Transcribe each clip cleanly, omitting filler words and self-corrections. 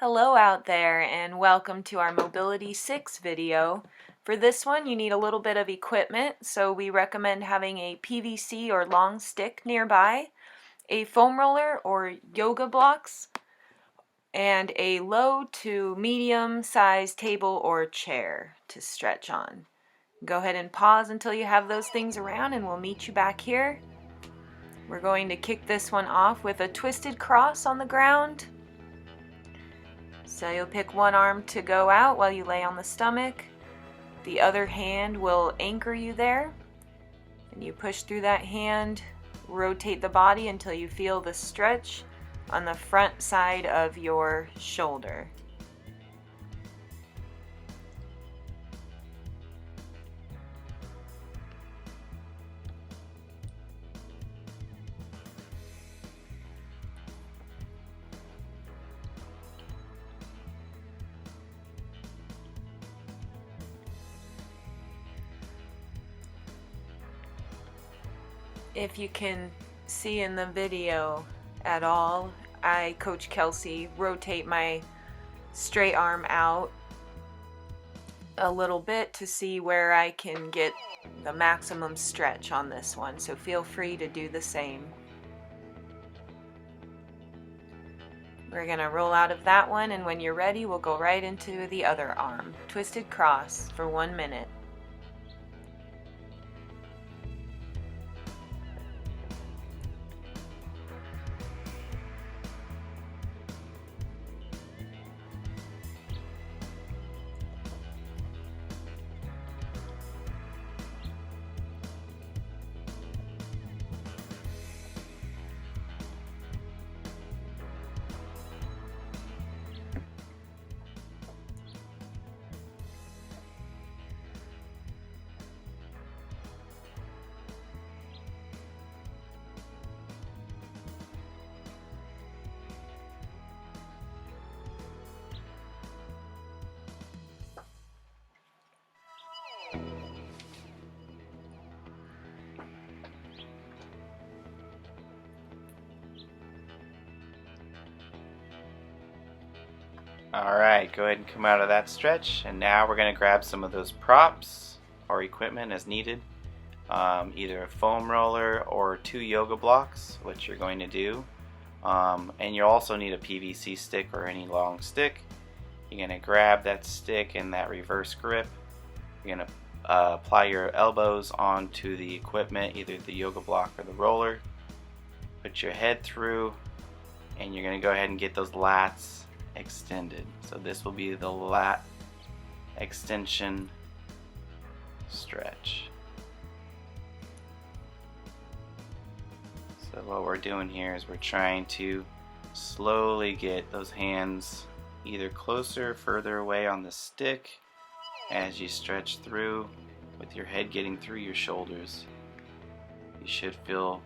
Hello out there and welcome to our Mobility 6 video. For this one you need a little bit of equipment, so we recommend having a PVC or long stick nearby, a foam roller or yoga blocks, and a low to medium sized table or chair to stretch on. Go ahead and pause until you have those things around and we'll meet you back here. We're going to kick this one off with a twisted cross on the ground. So you'll pick one arm to go out while you lay on the stomach. The other hand will anchor you there. And you push through that hand, rotate the body until you feel the stretch on the front side of your shoulder. If you can see in the video at all, I, Coach Kelsey, rotate my straight arm out a little bit to see where I can get the maximum stretch on this one, so feel free to do the same. We're going to roll out of that one, and when you're ready we'll go right into the other arm. Twisted cross for 1 minute. Alright, go ahead and come out of that stretch, and now we're going to grab some of those props or equipment as needed. Either a foam roller or 2 yoga blocks, which you're going to do. And you'll also need a PVC stick or any long stick. You're going to grab that stick in that reverse grip. You're going to apply your elbows onto the equipment, either the yoga block or the roller. Put your head through, and you're going to go ahead and get those lats extended. So this will be the lat extension stretch. So what we're doing here is we're trying to slowly get those hands either closer or further away on the stick as you stretch through, with your head getting through your shoulders. You should feel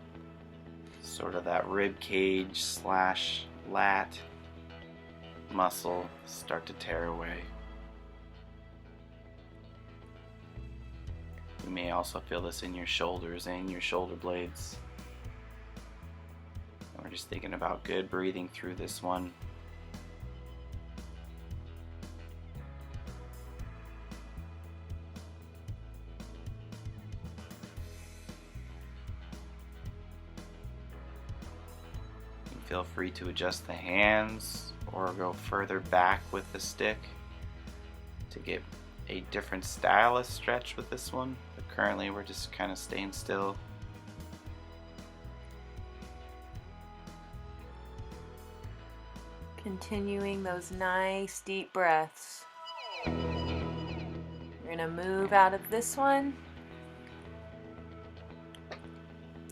sort of that rib cage slash lat muscle start to tear away. You may also feel this in your shoulders and your shoulder blades. And we're just thinking about good breathing through this one. Feel free to adjust the hands or go further back with the stick to get a different style of stretch with this one, but currently we're just kind of staying still. Continuing those nice deep breaths. We're going to move out of this one.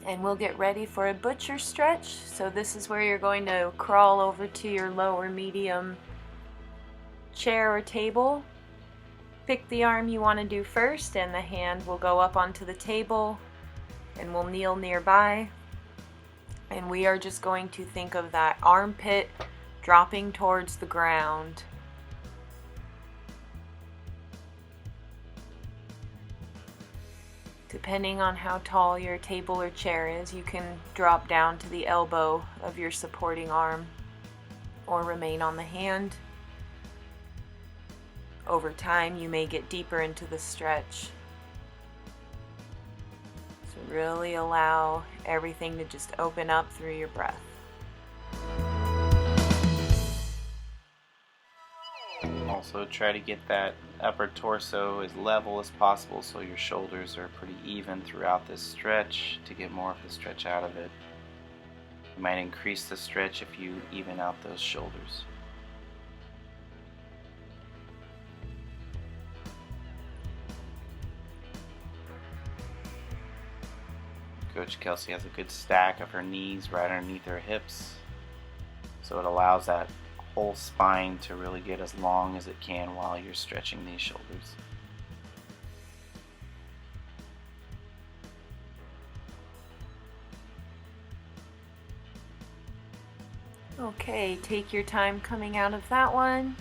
And we'll get ready for a butcher stretch. So this is where you're going to crawl over to your low or medium chair or table. Pick the arm you want to do first, and the hand will go up onto the table, and we'll kneel nearby. And we are just going to think of that armpit dropping towards the ground. Depending on how tall your table or chair is, you can drop down to the elbow of your supporting arm or remain on the hand. Over time, you may get deeper into the stretch. So really allow everything to just open up through your breath. Also try to get that upper torso as level as possible so your shoulders are pretty even throughout this stretch to get more of the stretch out of it. You might increase the stretch if you even out those shoulders. Coach Kelsey has a good stack of her knees right underneath her hips, so it allows that whole spine to really get as long as it can while you're stretching these shoulders. Okay, take your time coming out of that one,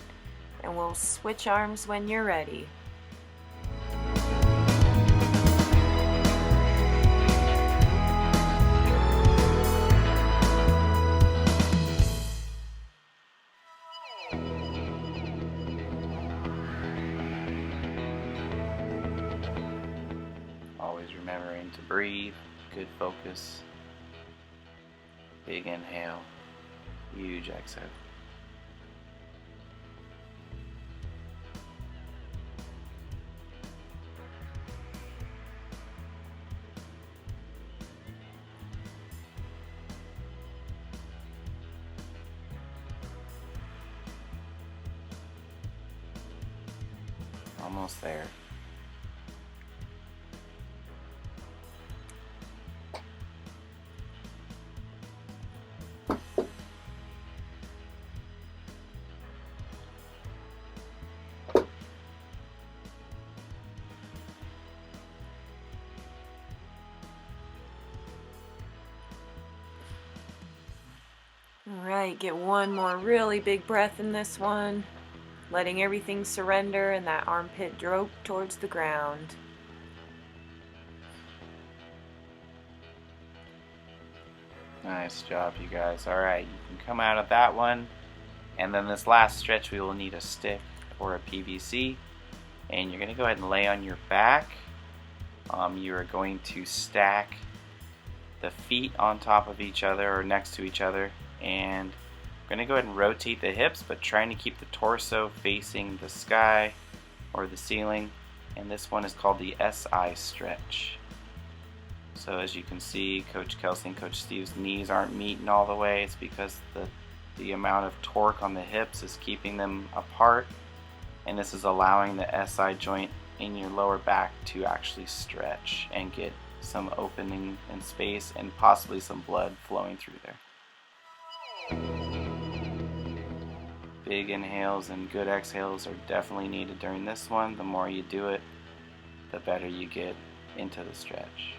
and we'll switch arms when you're ready. Always remembering to breathe, good focus, big inhale, huge exhale. Almost there. Alright, get one more really big breath in this one, letting everything surrender and that armpit drope towards the ground. Nice job, you guys. Alright, you can come out of that one, and then this last stretch we will need a stick or a PVC, and you're going to go ahead and lay on your back. You are going to stack the feet on top of each other or next to each other, and we're going to go ahead and rotate the hips, but trying to keep the torso facing the sky or the ceiling, and this one is called the SI stretch. So as you can see, Coach Kelsey and Coach Steve's knees aren't meeting all the way. It's because the amount of torque on the hips is keeping them apart, and this is allowing the SI joint in your lower back to actually stretch and get some opening in space and possibly some blood flowing through there. Big inhales and good exhales are definitely needed during this one. The more you do it, the better you get into the stretch.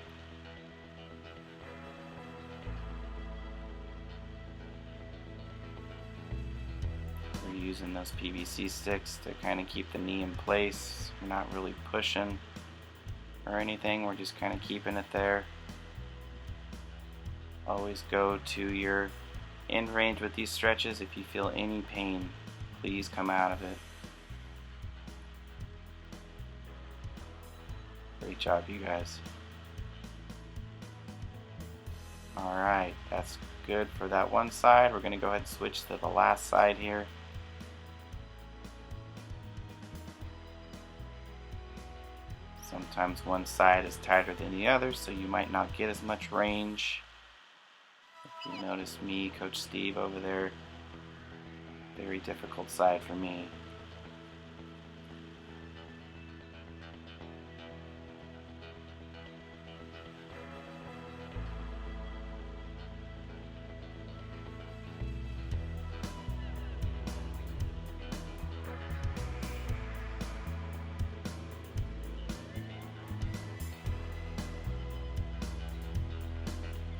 We're using those PVC sticks to kind of keep the knee in place. We're not really pushing or anything, we're just kind of keeping it there. Always go to your end range with these stretches. If you feel any pain, please come out of it. Great job, you guys. Alright, that's good for that one side. We're going to go ahead and switch to the last side here. Sometimes one side is tighter than the other, so you might not get as much range. If you notice me, Coach Steve over there, very difficult side for me.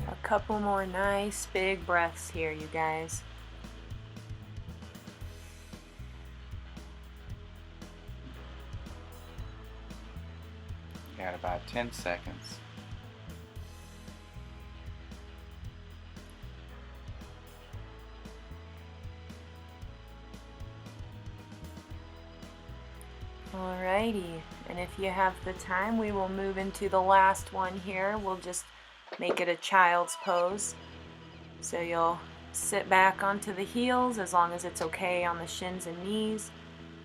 A couple more nice big breaths here, you guys. Got about 10 seconds. Alrighty, and if you have the time, we will move into the last one here. We'll just make it a child's pose. So you'll sit back onto the heels as long as it's okay on the shins and knees.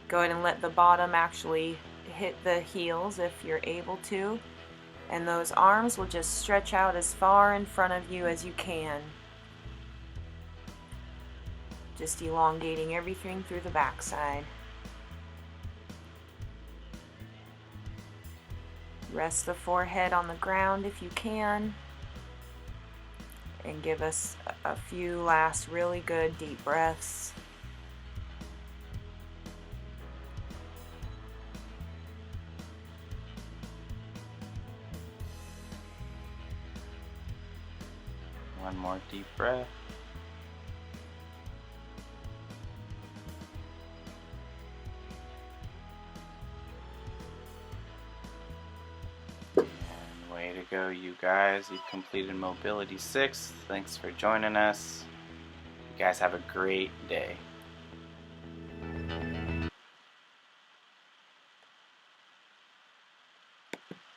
Go ahead and let the bottom actually hit the heels if you're able to. And those arms will just stretch out as far in front of you as you can. Just elongating everything through the backside. Rest the forehead on the ground if you can. And give us a few last really good deep breaths. One more deep breath. And way to go, you guys. You've completed Mobility 6. Thanks for joining us. You guys have a great day.